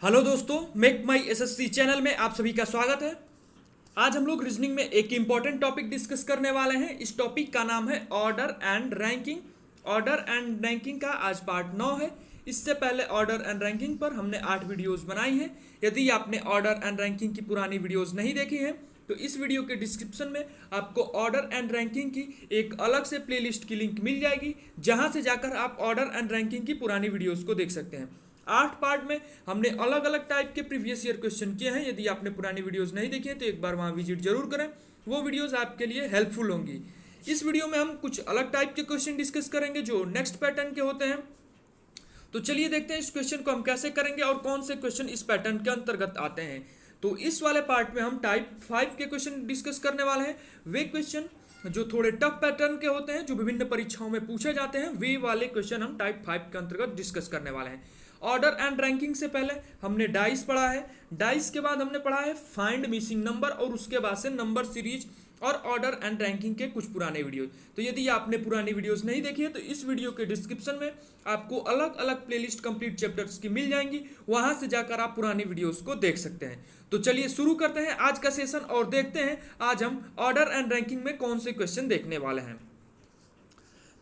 Hello दोस्तों, make माई SSC channel में आप सभी का स्वागत है। आज हम लोग रीजनिंग में एक इम्पॉर्टेंट टॉपिक डिस्कस करने वाले हैं। इस टॉपिक का नाम है order and ranking. Order and ranking का आज पार्ट 9 है। इससे पहले ऑर्डर एंड रैंकिंग पर हमने 8 वीडियोस बनाई हैं। यदि आपने ऑर्डर एंड रैंकिंग की पुरानी वीडियोस नहीं देखी हैं तो इस वीडियो के डिस्क्रिप्शन में आपको ऑर्डर एंड रैंकिंग की एक अलग से प्लेलिस्ट की लिंक मिल जाएगी, जहां से जाकर आप ऑर्डर एंड रैंकिंग की पुरानी वीडियोस को देख सकते हैं। 8 पार्ट में हमने अलग अलग टाइप के प्रीवियस ईयर क्वेश्चन किए हैं। यदि आपने पुरानी वीडियोस नहीं देखी है तो एक बार वहां विजिट जरूर करें, वो वीडियोस आपके लिए हेल्पफुल होंगी। इस वीडियो में हम कुछ अलग टाइप के क्वेश्चन डिस्कस करेंगे जो नेक्स्ट पैटर्न के होते हैं। तो चलिए देखते हैं इस क्वेश्चन को हम कैसे करेंगे और कौन से क्वेश्चन इस पैटर्न के अंतर्गत आते हैं। तो इस वाले पार्ट में हम टाइप 5 के क्वेश्चन डिस्कस करने वाले हैं। वे क्वेश्चन जो थोड़े टफ पैटर्न के होते हैं, जो विभिन्न परीक्षाओं में पूछे जाते हैं, वे वाले क्वेश्चन हम टाइप 5 के अंतर्गत डिस्कस करने वाले हैं। ऑर्डर एंड रैंकिंग से पहले हमने डाइस पढ़ा है। डाइस के बाद हमने पढ़ा है फाइंड मिसिंग नंबर, और उसके बाद से नंबर सीरीज और ऑर्डर एंड रैंकिंग के कुछ पुराने वीडियो। तो यदि आपने पुरानी वीडियोस नहीं देखी है तो इस वीडियो के डिस्क्रिप्शन में आपको अलग अलग प्लेलिस्ट कंप्लीट चैप्टर्स की मिल जाएंगी, वहां से जाकर आप पुरानी वीडियोस को देख सकते हैं। तो चलिए शुरू करते हैं आज का सेशन और देखते हैं आज हम ऑर्डर एंड रैंकिंग में कौन से क्वेश्चन देखने वाले हैं।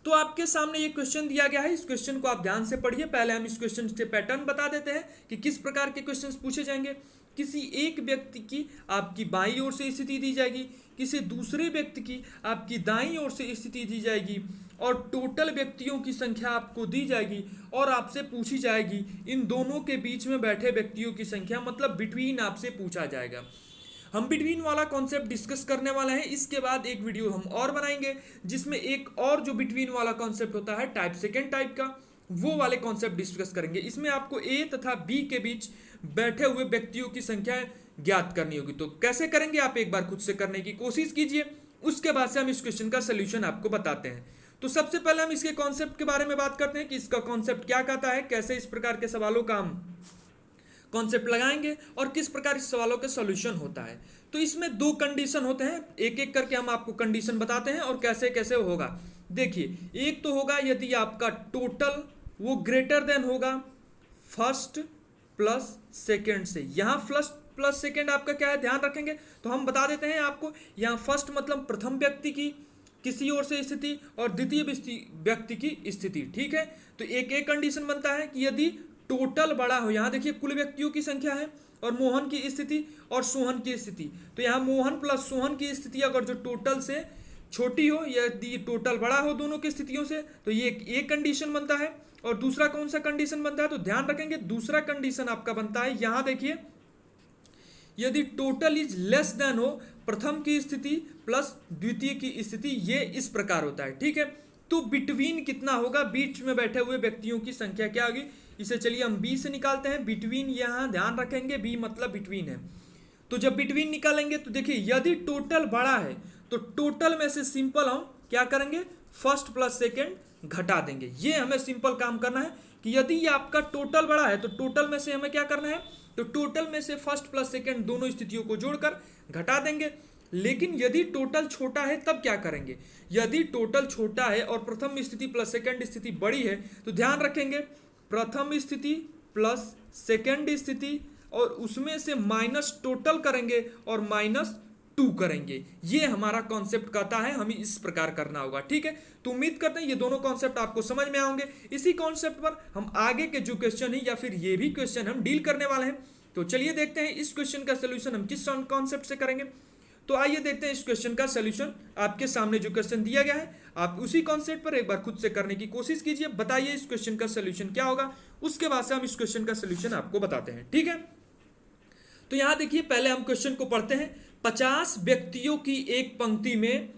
तो आपके सामने ये क्वेश्चन दिया गया है, इस क्वेश्चन को आप ध्यान से पढ़िए। पहले हम इस क्वेश्चन के पैटर्न बता देते हैं कि किस प्रकार के क्वेश्चंस पूछे जाएंगे। किसी एक व्यक्ति की आपकी बाईं ओर से स्थिति दी जाएगी, किसी दूसरे व्यक्ति की आपकी दाईं ओर से स्थिति दी जाएगी, और टोटल व्यक्तियों की संख्या आपको दी जाएगी और आपसे पूछी जाएगी इन दोनों के बीच में बैठे व्यक्तियों की संख्या, मतलब बिटवीन आपसे पूछा जाएगा। हम बिटवीन वाला कॉन्सेप्ट डिस्कस करने वाले हैं। इसके बाद एक वीडियो हम और बनाएंगे जिसमें एक और जो बिटवीन वाला कॉन्सेप्ट होता है टाइप सेकेंड टाइप का, वो वाले कॉन्सेप्ट डिस्कस करेंगे। इसमें आपको ए तथा बी के बीच बैठे हुए व्यक्तियों की संख्या ज्ञात करनी होगी। तो कैसे करेंगे आप एक बार खुद से करने की कोशिश कीजिए, उसके बाद से हम इस क्वेश्चन का सोल्यूशन आपको बताते हैं। तो सबसे पहले हम इसके कॉन्सेप्ट के बारे में बात करते हैं कि इसका कॉन्सेप्ट क्या कहता है, कैसे इस प्रकार के सवालों का हम कॉन्सेप्ट लगाएंगे और किस प्रकार इस सवालों के सॉल्यूशन होता है। तो इसमें दो कंडीशन होते हैं, एक एक करके हम आपको कंडीशन बताते हैं और कैसे कैसे होगा। देखिए, एक तो होगा यदि आपका टोटल वो ग्रेटर देन होगा फर्स्ट प्लस सेकंड से। यहाँ फर्स्ट प्लस सेकंड आपका क्या है, ध्यान रखेंगे। तो हम बता देते हैं आपको, यहाँ फर्स्ट मतलब प्रथम व्यक्ति की किसी ओर से स्थिति और द्वितीय व्यक्ति की स्थिति, ठीक है। तो एक एक कंडीशन बनता है कि यदि टोटल बड़ा हो, यहाँ देखिए कुल व्यक्तियों की संख्या है और मोहन की स्थिति और सोहन की स्थिति, तो यहाँ मोहन प्लस सोहन की स्थिति अगर जो टोटल से छोटी हो, यदि टोटल बड़ा हो दोनों की स्थितियों से, तो ये एक कंडीशन बनता है। और दूसरा कौन सा कंडीशन बनता है, तो ध्यान रखेंगे दूसरा कंडीशन आपका बनता है, यहाँ देखिए, यदि टोटल इज लेस देन हो प्रथम की स्थिति प्लस द्वितीय की स्थिति, ये इस प्रकार होता है, ठीक है। तो बिटवीन कितना होगा, बीच में बैठे हुए व्यक्तियों की संख्या क्या होगी, इसे चलिए हम बी से निकालते हैं। बिटवीन यहाँ ध्यान रखेंगे, बी मतलब बिटवीन है। तो जब बिटवीन निकालेंगे तो देखिए यदि टोटल बड़ा है तो टोटल में से सिंपल हम क्या करेंगे, फर्स्ट प्लस सेकेंड घटा देंगे। ये हमें सिंपल काम करना है कि यदि ये आपका टोटल बड़ा है तो टोटल में से हमें क्या करना है, तो टोटल में से फर्स्ट प्लस सेकेंड दोनों स्थितियों को जोड़कर घटा देंगे। लेकिन यदि टोटल छोटा है तब क्या करेंगे, यदि टोटल छोटा है और प्रथम स्थिति प्लस सेकेंड स्थिति बड़ी है तो ध्यान रखेंगे प्रथम स्थिति प्लस सेकेंड स्थिति और उसमें से माइनस टोटल करेंगे और -2 करेंगे। ये हमारा कॉन्सेप्ट कहता है, हमें इस प्रकार करना होगा, ठीक है। तो उम्मीद करते हैं ये दोनों कॉन्सेप्ट आपको समझ में आएंगे। इसी कॉन्सेप्ट पर हम आगे के जो क्वेश्चन है या फिर ये भी क्वेश्चन हम डील करने वाले हैं। तो चलिए देखते हैं इस क्वेश्चन का सोल्यूशन हम किस कॉन्सेप्ट से करेंगे। तो आइए देखते हैं इस क्वेश्चन का सोल्यूशन। आपके सामने जो क्वेश्चन दिया गया है आप उसी कॉन्सेप्ट पर एक बार खुद से करने की कोशिश कीजिए, बताइए इस क्वेश्चन का सोल्यूशन क्या होगा, उसके बाद से हम इस क्वेश्चन का सोल्यूशन आपको बताते हैं, ठीक है। तो यहां देखिए पहले हम क्वेश्चन को पढ़ते हैं। 50 व्यक्तियों की एक पंक्ति में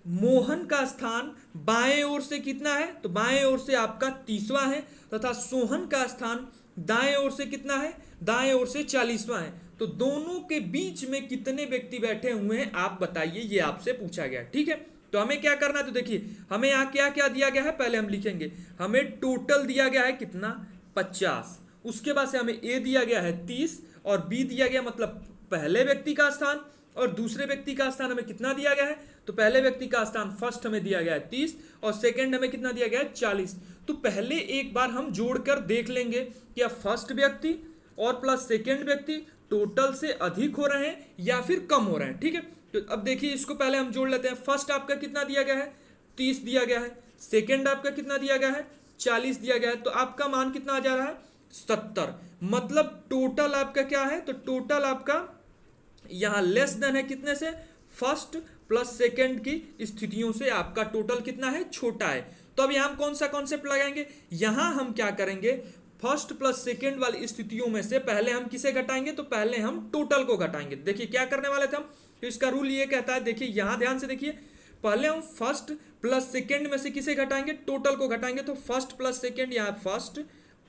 मोहन का स्थान बाएं ओर से कितना है, तो बाएं ओर से आपका 30वां है, तथा सोहन का स्थान दाएं ओर से कितना है, दाएं ओर से 40वां है। तो दोनों के बीच में कितने व्यक्ति बैठे हुए हैं आप बताइए, ये आपसे पूछा गया, ठीक है। तो हमें क्या करना है, तो देखिए हमें यहाँ क्या क्या दिया गया है, पहले हम लिखेंगे। हमें टोटल दिया गया है कितना, 50। उसके बाद से हमें ए दिया गया है 30 और बी दिया गया मतलब पहले व्यक्ति का स्थान और दूसरे व्यक्ति का स्थान हमें कितना दिया गया है, तो पहले व्यक्ति का स्थान फर्स्ट हमें दिया गया है 30 और सेकंड हमें कितना दिया गया है 40। तो पहले एक बार हम जोड़कर देख लेंगे कि फर्स्ट व्यक्ति और प्लस सेकेंड व्यक्ति टोटल से अधिक हो रहे हैं या फिर कम हो रहे हैं। ठीक है, तो अब देखिए इसको पहले हम जोड़ लेते हैं। फर्स्ट आपका कितना दिया गया है, 30 दिया गया है। सेकेंड आपका कितना दिया गया है, 40 दिया गया है। तो आपका मान कितना आ जा रहा है, 70। मतलब टोटल आपका क्या है, तो टोटल आपका यहां लेस देन है कितने से, फर्स्ट प्लस सेकेंड की स्थितियों से आपका टोटल कितना है, छोटा है। तो अब यहां हम कौन सा कॉन्सेप्ट लगाएंगे, यहां हम क्या करेंगे, फर्स्ट प्लस सेकेंड वाली स्थितियों में से पहले हम किसे घटाएंगे, तो पहले हम टोटल को घटाएंगे। देखिए क्या करने वाले थे हम, तो इसका रूल ये कहता है, देखिए यहां ध्यान से देखिए, पहले हम फर्स्ट प्लस सेकेंड में से किसे घटाएंगे, टोटल को घटाएंगे। तो फर्स्ट प्लस सेकेंड, यहाँ फर्स्ट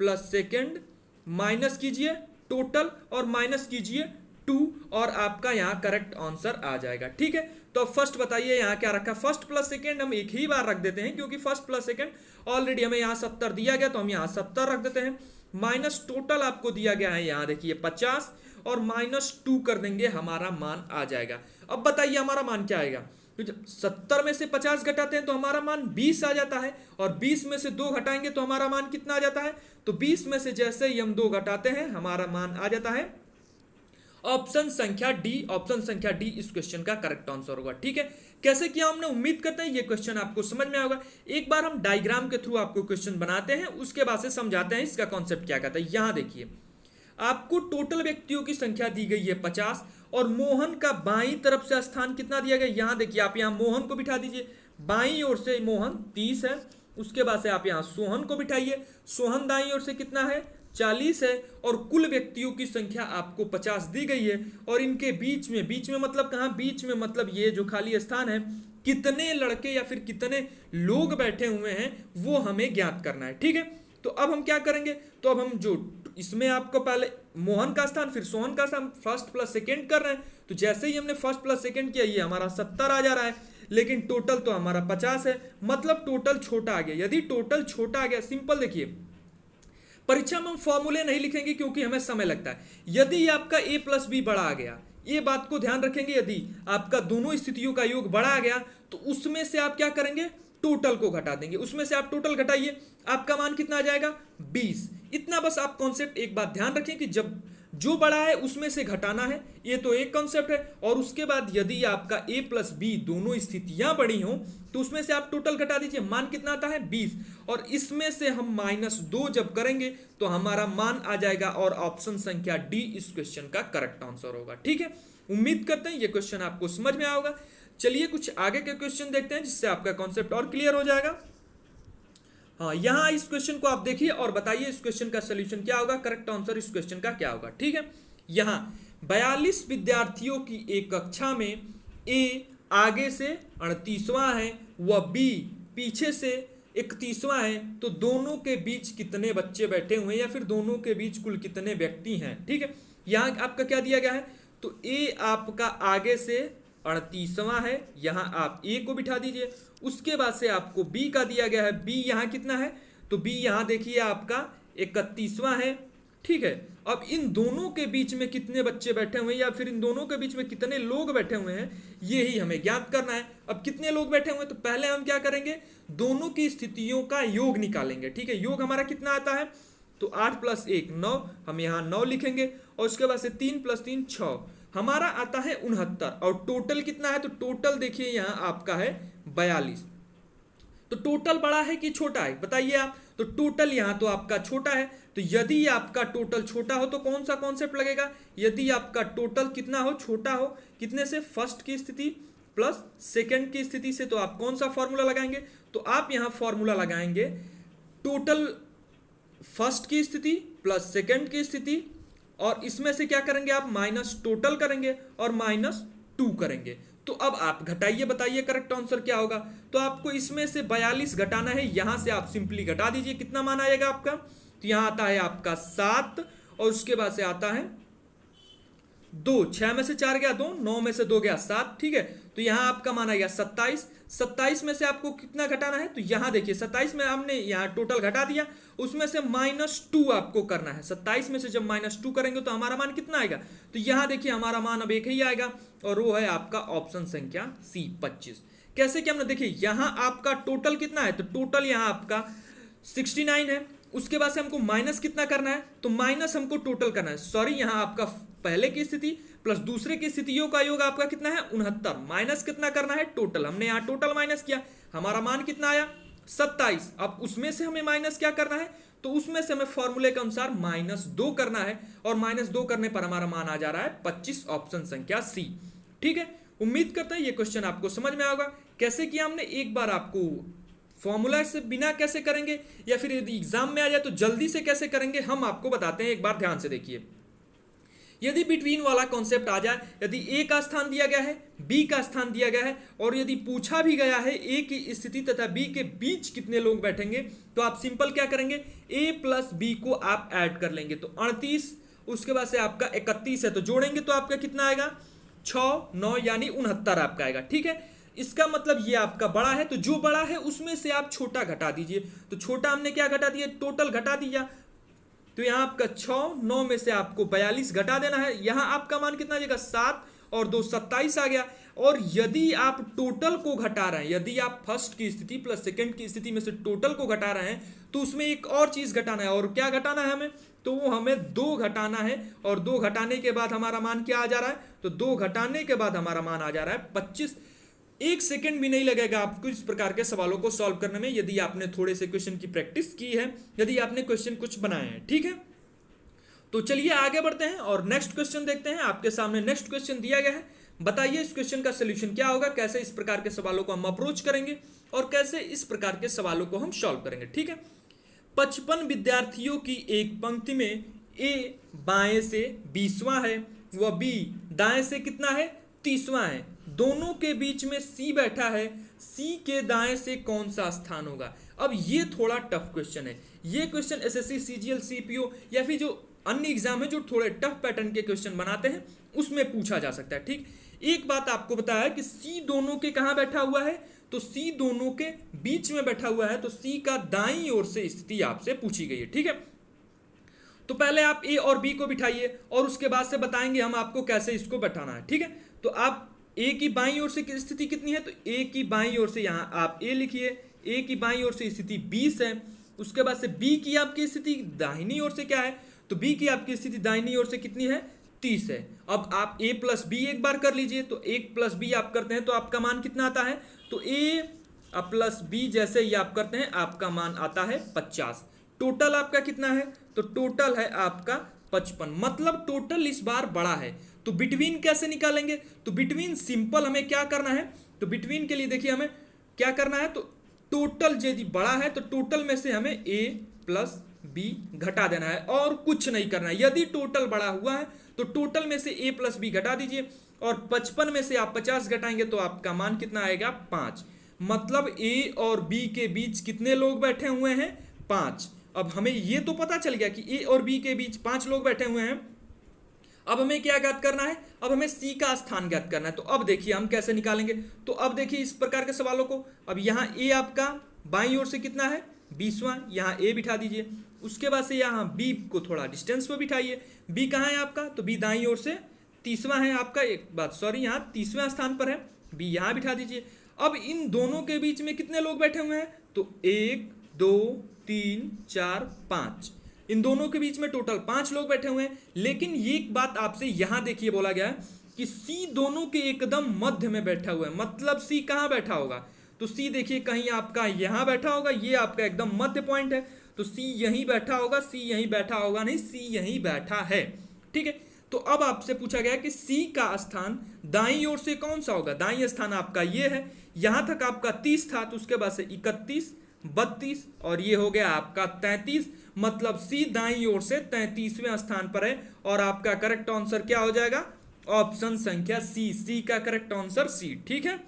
प्लस सेकेंड माइनस कीजिए टोटल और माइनस कीजिए 2 और आपका यहाँ करेक्ट आंसर आ जाएगा। ठीक है, तो अब फर्स्ट बताइए यहाँ क्या रखा, फर्स्ट प्लस सेकेंड हम एक ही बार रख देते हैं क्योंकि फर्स्ट प्लस सेकेंड ऑलरेडी हमें यहाँ 70 दिया गया, तो हम यहाँ 70 रख देते हैं। माइनस टोटल आपको दिया गया है यहाँ देखिए 50 और -2 कर देंगे, हमारा मान आ जाएगा। अब बताइए हमारा मान क्या आएगा, तो जब 70 में से 50 घटाते हैं तो हमारा मान 20 आ जाता है, और 20 में से 2 घटाएंगे तो हमारा मान कितना आ जाता है, तो 20 में से जैसे ही हम 2 घटाते हैं हमारा मान आ जाता है ऑप्शन संख्या डी। ऑप्शन संख्या डी इस क्वेश्चन का करेक्ट आंसर होगा। ठीक है, कैसे किया हमने, उम्मीद करते हैं ये क्वेश्चन आपको समझ में आएगा। एक बार हम डायग्राम के थ्रू आपको क्वेश्चन बनाते हैं, उसके बाद से समझाते हैं इसका कॉन्सेप्ट क्या कहता है। यहां देखिए आपको टोटल व्यक्तियों की संख्या दी गई है 50 और मोहन का बाईं तरफ से स्थान कितना दिया गया, यहां देखिए आप यहां मोहन को बिठा दीजिए, बाईं ओर से मोहन 30 है, उसके बाद से आप यहां सोहन को बिठाइए, सोहन दाईं ओर से कितना है, 40 है, और कुल व्यक्तियों की संख्या आपको 50 दी गई है। और इनके बीच में मतलब कहाँ, बीच में मतलब ये जो खाली स्थान है, कितने लड़के या फिर कितने लोग बैठे हुए हैं वो हमें ज्ञात करना है। ठीक है, तो अब हम क्या करेंगे, तो अब हम जो इसमें आपको पहले मोहन का स्थान फिर सोहन का स्थान फर्स्ट प्लस सेकेंड कर रहे हैं, तो जैसे ही हमने फर्स्ट प्लस सेकेंड किया ये हमारा 70 आ जा रहा है, लेकिन टोटल तो हमारा 50 है, मतलब टोटल छोटा आ गया। यदि टोटल छोटा आ गया, सिंपल देखिए परीक्षा में हम फॉर्मूले नहीं लिखेंगे क्योंकि हमें समय लगता है। यदि आपका a प्लस बी बड़ा आ गया, ये बात को ध्यान रखेंगे, यदि आपका दोनों स्थितियों का योग बड़ा आ गया तो उसमें से आप क्या करेंगे, टोटल को घटा देंगे। उसमें से आप टोटल घटाइए, आपका मान कितना आ जाएगा, 20। इतना बस आप कॉन्सेप्ट एक बात ध्यान रखें कि जब जो बड़ा है उसमें से घटाना है, ये तो एक कॉन्सेप्ट है। और उसके बाद यदि आपका a प्लस बी दोनों स्थितियां बड़ी हों तो उसमें से आप टोटल घटा दीजिए, मान कितना आता है 20, और इसमें से हम -2 जब करेंगे तो हमारा मान आ जाएगा, और ऑप्शन संख्या डी इस क्वेश्चन का करेक्ट आंसर होगा। ठीक है, उम्मीद करते हैं ये क्वेश्चन आपको समझ में आएगा। चलिए कुछ आगे के क्वेश्चन देखते हैं जिससे आपका कॉन्सेप्ट और क्लियर हो जाएगा। हाँ, यहाँ इस क्वेश्चन को आप देखिए और बताइए इस क्वेश्चन का सोल्यूशन क्या होगा, करेक्ट आंसर इस क्वेश्चन का क्या होगा। ठीक है, यहाँ 42 विद्यार्थियों की एक कक्षा में ए आगे से 38वां है व बी पीछे से 31वां है, तो दोनों के बीच कितने बच्चे बैठे हुए हैं या फिर दोनों के बीच कुल कितने व्यक्ति हैं। ठीक है, यहाँ आपका क्या दिया गया है, तो ए आपका आगे से 38वां है, यहाँ आप ए को बिठा दीजिए। उसके बाद से आपको बी का दिया गया है, बी यहाँ कितना है, तो बी यहाँ देखिए आपका 31वां है। ठीक है, अब इन दोनों के बीच में कितने बच्चे बैठे हुए हैं या फिर इन दोनों के बीच में कितने लोग बैठे हुए हैं, ये ही हमें ज्ञात करना है। अब कितने लोग बैठे हुए हैं, तो पहले हम क्या करेंगे, दोनों की स्थितियों का योग निकालेंगे। ठीक है, योग हमारा कितना आता है, तो 8 + 1 9, हम यहाँ 9 लिखेंगे, और उसके बाद से 3 + 3 6, हमारा आता है 69। और टोटल कितना है, तो टोटल देखिए यहाँ आपका है 42। तो टोटल बड़ा है कि छोटा है, बताइए आप। तो टोटल यहाँ तो आपका छोटा है, तो यदि आपका टोटल छोटा हो तो कौन सा कॉन्सेप्ट लगेगा, यदि आपका टोटल कितना हो, छोटा हो, कितने से, फर्स्ट की स्थिति प्लस सेकंड की स्थिति से, तो आप कौन सा फॉर्मूला लगाएंगे, तो आप यहाँ फॉर्मूला लगाएंगे टोटल फर्स्ट की स्थिति प्लस सेकंड की स्थिति, और इसमें से क्या करेंगे आप, माइनस टोटल करेंगे और -2 करेंगे। तो अब आप घटाइए, बताइए करेक्ट आंसर क्या होगा। तो आपको इसमें से 42 घटाना है, यहां से आप सिंपली घटा दीजिए, कितना मान आएगा आपका, तो यहां आता है आपका 7, और उसके बाद से आता है 2, 6 में से 4 गया 2, 9 में से 2 गया 7। ठीक है, तो यहाँ आपका मान आएगा 27। 27 में से आपको कितना घटाना है, तो यहाँ देखिए 27 में हमने यहाँ टोटल घटा दिया, उसमें से -2 आपको करना है। 27 में से जब -2 करेंगे तो हमारा मान कितना आएगा, तो यहाँ देखिए हमारा मान अब एक ही आएगा, और वो है आपका ऑप्शन संख्या सी 25। कैसे कि हमने देखिए यहाँ आपका टोटल कितना है, तो टोटल यहाँ आपका 69 है, उसके बाद से हमको माइनस कितना करना है, तो माइनस हमको टोटल करना है, सॉरी यहाँ आपका पहले की स्थिति प्लस दूसरे की स्थितियों का योग आपका कितना है 69, माइनस कितना करना है टोटल, हमने यहाँ टोटल माइनस किया, हमारा मान कितना आया 27। अब उसमें से हमें माइनस क्या करना है, तो उसमें से हमें फॉर्मूले के अनुसार -2 करना है, और -2 करने पर हमारा मान आ जा रहा है 25, ऑप्शन संख्या सी। ठीक है, उम्मीद करते हैं ये क्वेश्चन आपको समझ में आएगा। कैसे किया हमने, एक बार आपको फॉर्मूला से बिना कैसे करेंगे, या फिर यदि एग्जाम में आ जाए तो जल्दी से कैसे करेंगे, हम आपको बताते हैं, एक बार ध्यान से देखिए। यदि बिटवीन वाला कॉन्सेप्ट आ जाए, यदि ए का स्थान दिया गया है, बी का स्थान दिया गया है, और यदि पूछा भी गया है ए की स्थिति तथा बी के बीच कितने लोग बैठेंगे, तो आप सिंपल क्या करेंगे, ए प्लस बी को आप ऐड कर लेंगे, तो 38, उसके बाद से आपका 31 है, तो जोड़ेंगे तो आपका कितना आएगा 6 9 यानी 69 आपका आएगा। ठीक है, इसका मतलब ये आपका बड़ा है, तो जो बड़ा है उसमें से आप छोटा घटा दीजिए, तो छोटा हमने क्या घटा दिया, टोटल घटा दिया, तो यहाँ आपका 6 9 में से आपको 42 घटा देना है, यहाँ आपका मान कितना आ जाएगा 7 और 2 27 आ गया। और यदि आप टोटल को घटा रहे हैं, यदि आप फर्स्ट की स्थिति प्लस सेकंड की स्थिति में से टोटल को घटा रहे हैं, तो उसमें एक और चीज घटाना है, और क्या घटाना है हमें, तो वो हमें 2 घटाना है, और 2 घटाने के बाद हमारा मान क्या आ जा रहा है, तो 2 घटाने के बाद हमारा मान आ जा रहा है 25। 1 सेकंड भी नहीं लगेगा आपको इस प्रकार के सवालों को सॉल्व करने में, यदि आपने थोड़े से क्वेश्चन की प्रैक्टिस की है, यदि आपने क्वेश्चन कुछ बनाए हैं। ठीक है, तो चलिए आगे बढ़ते हैं और नेक्स्ट क्वेश्चन देखते हैं। आपके सामने नेक्स्ट क्वेश्चन दिया गया है, बताइए इस क्वेश्चन का सोल्यूशन क्या होगा, कैसे इस प्रकार के सवालों को हम अप्रोच करेंगे और कैसे इस प्रकार के सवालों को हम सॉल्व करेंगे। ठीक है, 55 विद्यार्थियों की एक पंक्ति में ए बाएं से 20वां है, वह बी दाएं से कितना है 30वां है, दोनों के बीच में सी बैठा है, सी के दाएं से कौन सा स्थान होगा। अब ये थोड़ा टफ क्वेश्चन है, ये क्वेश्चन एसएससी सीजीएल सीपीओ या फिर जो अन्य एग्जाम है जो थोड़े टफ पैटर्न के क्वेश्चन बनाते हैं उसमें पूछा जा सकता है। ठीक, एक बात आपको बताया कि सी दोनों के कहां बैठा हुआ है, तो सी दोनों के बीच में बैठा हुआ है, तो सी का दाईं ओर से स्थिति आपसे पूछी गई है। ठीक है, तो पहले आप ए और बी को बिठाइए और उसके बाद से बताएंगे हम आपको कैसे इसको बैठाना है। ठीक है, तो आप ए की बाईं ओर से स्थिति कितनी है, तो ए की बाईं ओर से यहाँ आप ए लिखिए, ए की बाईं ओर से स्थिति 20 है, उसके बाद से बी की आपकी स्थिति दाहिनी ओर से क्या है, तो बी की आपकी स्थिति दाहिनी ओर से कितनी है 30 है। अब आप a प्लस बी एक बार कर लीजिए, तो 1 प्लस बी आप करते हैं तो आपका मान कितना आता है, तो a प्लस बी जैसे ही आप करते हैं आपका मान आता है 50। टोटल आपका कितना है, तो टोटल है आपका 55, मतलब टोटल इस बार बड़ा है। तो बिटवीन कैसे निकालेंगे, तो बिटवीन सिंपल हमें क्या करना है, तो बिटवीन के लिए देखिए हमें क्या करना है, तो टोटल यदि बड़ा है तो टोटल में से हमें a प्लस बी घटा देना है और कुछ नहीं करना है। यदि टोटल बड़ा हुआ है तो टोटल में से a प्लस बी घटा दीजिए, और 55 में से आप 50 घटाएंगे तो आपका मान कितना आएगा 5, मतलब a और b के बीच कितने लोग बैठे हुए हैं 5। अब हमें ये तो पता चल गया कि a और b के बीच 5 लोग बैठे हुए हैं। अब हमें क्या ज्ञात करना है, अब हमें c का स्थान ज्ञात करना है। तो अब देखिए हम कैसे निकालेंगे, तो अब देखिए इस प्रकार के सवालों को, अब यहाँ a आपका बाईं ओर से कितना है 20वां, यहाँ a बिठा दीजिए, उसके बाद से यहाँ b को थोड़ा डिस्टेंस पर बिठाइए, b कहाँ है आपका, तो b दाईं ओर से 30वां है आपका, एक बात सॉरी यहाँ 30वें स्थान पर है, b यहाँ बिठा दीजिए। अब इन दोनों के बीच में कितने लोग बैठे हुए हैं, तो 1 2 3 4 5, इन दोनों के बीच में टोटल 5 लोग बैठे हुए हैं। लेकिन ये एक बात आपसे यहाँ देखिए बोला गया है कि सी दोनों के एकदम मध्य में बैठा हुआ है, मतलब सी कहाँ बैठा होगा, तो सी देखिए कहीं आपका यहाँ बैठा होगा, ये आपका एकदम मध्य पॉइंट है, तो सी यहीं बैठा होगा, सी यहीं बैठा होगा नहीं, सी यहीं बैठा है। ठीक है, तो अब आपसे पूछा गया कि सी का स्थान दाईं ओर से कौन सा होगा, दाईं स्थान आपका ये है, यहाँ तक आपका 30 था, तो उसके बाद से 31 32 और ये हो गया आपका 33, मतलब सी दाईं ओर से 33वें स्थान पर है, और आपका करेक्ट आंसर क्या हो जाएगा, ऑप्शन संख्या सी, सी का करेक्ट आंसर सी। ठीक है,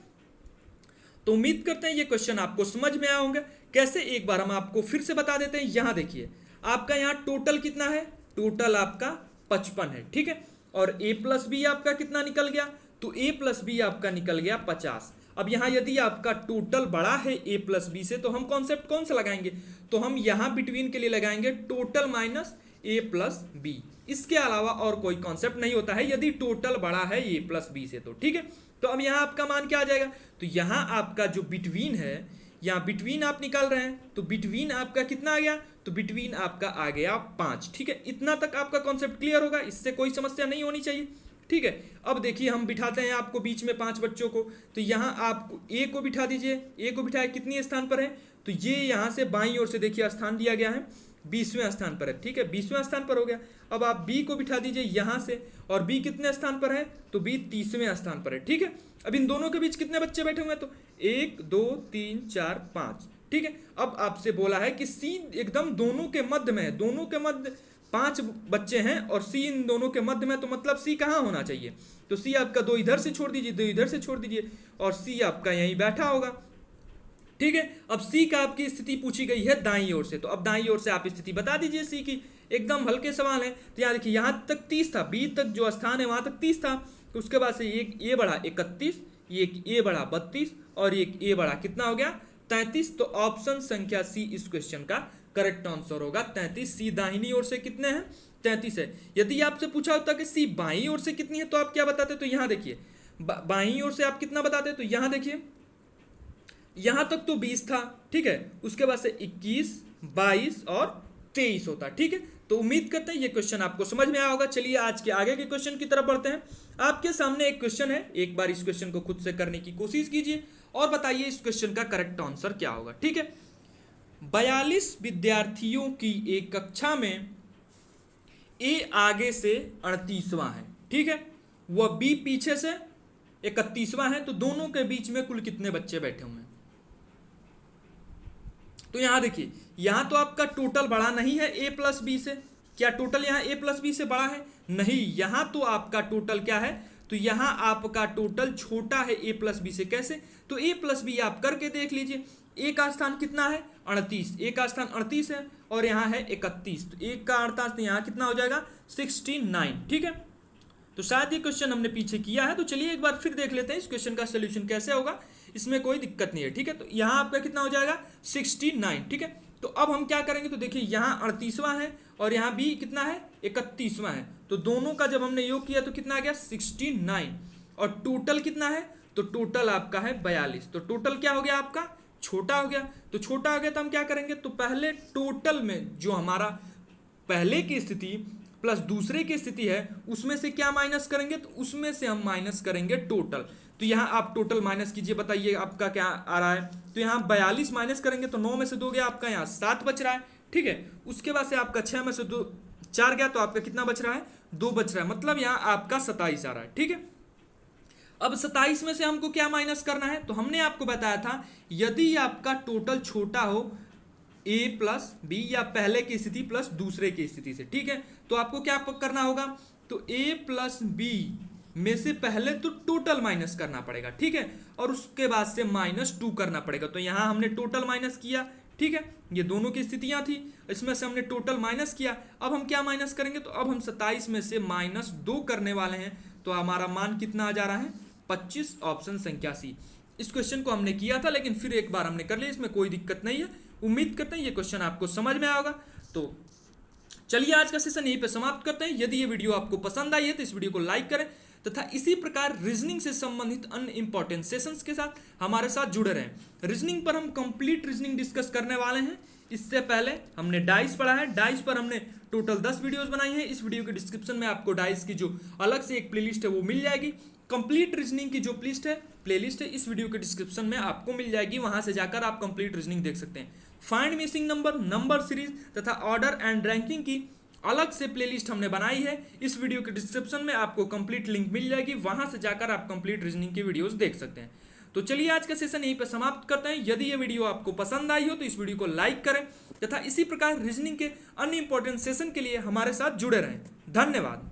तो उम्मीद करते हैं ये क्वेश्चन आपको समझ में आए होंगे। कैसे, एक बार हम आपको फिर से बता देते हैं। यहाँ देखिए आपका यहाँ टोटल कितना है, टोटल आपका 55 है। ठीक है, और a प्लस बी आपका कितना निकल गया, तो a प्लस बी आपका निकल गया 50। अब यहाँ यदि आपका टोटल बड़ा है a प्लस बी से, तो हम कॉन्सेप्ट कौन सा लगाएंगे, तो हम यहाँ बिटवीन के लिए लगाएंगे total minus a plus B, इसके अलावा और कोई कॉन्सेप्ट नहीं होता है यदि टोटल बड़ा है a प्लस बी से। तो ठीक है, तो अब यहाँ आपका मान क्या आ जाएगा, तो यहाँ आपका जो बिटवीन है, यहाँ बिटवीन आप निकाल रहे हैं, तो बिटवीन आपका कितना आ गया, तो बिटवीन आपका आ गया 5। ठीक है, इतना तक आपका कॉन्सेप्ट क्लियर होगा, इससे कोई समस्या नहीं होनी चाहिए। ठीक है, अब देखिए हम बिठाते हैं आपको बीच में 5 बच्चों को, तो यहाँ आप ए को बिठा दीजिए। ए को बिठाए कितनी स्थान पर है, तो ये यहाँ से बाईं ओर से देखिए स्थान दिया गया है 20वें स्थान पर है। ठीक है, 20वें स्थान पर हो गया। अब आप बी को बिठा दीजिए यहाँ से, और बी कितने स्थान पर है, तो बी 30वें स्थान पर है। ठीक है, अब इन दोनों के बीच कितने बच्चे बैठे हुए हैं, तो 1 2 3 4 5। ठीक है, अब आपसे बोला है कि सी एकदम दोनों के मध्य में है, दोनों के मध्य 5 बच्चे हैं और सी इन दोनों के मध्य में, तो मतलब सी कहाँ होना चाहिए, तो सी आपका 2 इधर से छोड़ दीजिए, 2 इधर से छोड़ दीजिए, और सी आपका यहीं बैठा होगा। ठीक है, अब सी का आपकी स्थिति पूछी गई है दाईं ओर से, तो अब दाईं ओर से आप स्थिति बता दीजिए सी की। एकदम हल्के सवाल है। तो यहाँ देखिए यहाँ तक 30 था, बी तक जो स्थान है वहां तक 30 था, तो उसके बाद से एक ए बढ़ा 31, एक ए बढ़ा 32, और एक ए बढ़ा कितना हो गया 33। तो ऑप्शन संख्या सी इस क्वेश्चन का करेक्ट आंसर होगा 33। सी दाहिनी ओर से कितने हैं, 33 है। यदि आपसे पूछा होता कि सी बाईं ओर से कितनी है, तो आप क्या बताते, तो यहाँ देखिए बाईं ओर से आप कितना बताते, तो यहाँ देखिए यहां तक तो 20 था। ठीक है, उसके बाद से 21, 22 और 23 होता। ठीक है, तो उम्मीद करते हैं ये क्वेश्चन आपको समझ में आया होगा। चलिए आज के आगे के क्वेश्चन की तरफ बढ़ते हैं। आपके सामने एक क्वेश्चन है, एक बार इस क्वेश्चन को खुद से करने की कोशिश कीजिए और बताइए इस क्वेश्चन का करेक्ट आंसर क्या होगा। ठीक है, 42 विद्यार्थियों की एक कक्षा में ए आगे से 38वां है। ठीक है, वह बी पीछे से 31वां है, तो दोनों के बीच में कुल कितने बच्चे बैठे हुए हैं। तो यहां देखिए, यहां तो आपका टोटल बड़ा नहीं है ए प्लस बी से। क्या टोटल यहां ए प्लस बी से बड़ा है, नहीं, यहां तो आपका टोटल क्या है, तो यहां आपका टोटल छोटा है ए प्लस बी से। कैसे, तो ए प्लस बी आप करके देख लीजिए। ए का स्थान कितना है 38, ए का स्थान 38 है और यहाँ है 31, तो एक का 38 तो यहाँ कितना हो जाएगा 69। ठीक है, तो शायद ये क्वेश्चन हमने पीछे किया है, तो चलिए एक बार फिर देख लेते हैं इस क्वेश्चन का सोल्यूशन कैसे होगा। इसमें कोई दिक्कत नहीं है। ठीक है, तो यहाँ आपका कितना हो जाएगा 69। ठीक है, तो अब हम क्या करेंगे, तो देखिए यहाँ 38वां है और यहाँ भी कितना है 31वां है, तो दोनों का जब हमने योग किया तो कितना आ गया 69, और टोटल कितना है, तो टोटल आपका है 42। तो टोटल क्या हो गया आपका छोटा हो गया। तो छोटा हो गया तो हम क्या करेंगे, तो पहले टोटल में जो हमारा पहले की स्थिति प्लस दूसरे की स्थिति है उसमें से क्या माइनस करेंगे, तो उसमें से हम माइनस करेंगे टोटल। तो यहाँ आप टोटल माइनस कीजिए, बताइए आपका क्या आ रहा है, तो यहाँ 42 माइनस करेंगे तो 9 में से 2 गया, आपका यहाँ 7 बच रहा है। ठीक है, उसके बाद से आपका 6 में से 4 गया, तो आपका कितना बच रहा है 2 बच रहा है, मतलब यहाँ आपका 27 आ रहा है। ठीक है, अब 27 में से हमको क्या माइनस करना है, तो हमने आपको बताया था यदि आपका टोटल छोटा हो ए प्लस बी या पहले की स्थिति प्लस दूसरे की स्थिति से। ठीक है, तो आपको क्या करना होगा, तो ए प्लस बी में से पहले तो टोटल माइनस करना पड़ेगा। ठीक है, और उसके बाद से -2 करना पड़ेगा। तो यहाँ हमने टोटल माइनस किया। ठीक है, ये दोनों की स्थितियां थी, इसमें से हमने टोटल माइनस किया। अब हम क्या माइनस करेंगे, तो अब हम 27 में से -2 करने वाले हैं, तो हमारा मान कितना आ जा रहा है 25, ऑप्शन संख्या सी। इस क्वेश्चन को हमने किया था लेकिन फिर एक बार हमने कर लिया, इसमें कोई दिक्कत नहीं है। उम्मीद करते हैं ये क्वेश्चन आपको समझ में आया होगा। तो चलिए आज का सेशन यहीं पे समाप्त करते हैं। यदि ये वीडियो आपको पसंद आई है तो इस वीडियो को लाइक करें तथा इसी प्रकार रीजनिंग से संबंधित अन्य इंपॉर्टेंट सेशंस के साथ हमारे साथ जुड़े रहें। रीजनिंग पर हम कंप्लीट रीजनिंग डिस्कस करने वाले हैं। इससे पहले हमने डाइस पढ़ा है, डाइस पर हमने टोटल 10 वीडियोस बनाई हैं। इस वीडियो के डिस्क्रिप्शन में आपको डाइस की जो अलग से एक प्लेलिस्ट है वो मिल जाएगी। कंप्लीट रीजनिंग की जो प्लेलिस्ट है इस वीडियो के डिस्क्रिप्शन में आपको मिल जाएगी, वहां से जाकर आप कंप्लीट रीजनिंग देख सकते हैं। Find missing number, number series तथा ऑर्डर एंड रैंकिंग की अलग से प्लेलिस्ट हमने बनाई है। इस वीडियो के डिस्क्रिप्शन में आपको कंप्लीट लिंक मिल जाएगी, वहां से जाकर आप कंप्लीट रीजनिंग की वीडियोस देख सकते हैं। तो चलिए आज का सेशन यहीं पर समाप्त करते हैं। यदि ये वीडियो आपको पसंद आई हो तो इस वीडियो को लाइक करें तथा इसी प्रकार रीजनिंग के अन्य इंपॉर्टेंट सेशन के लिए हमारे साथ जुड़े रहें। धन्यवाद।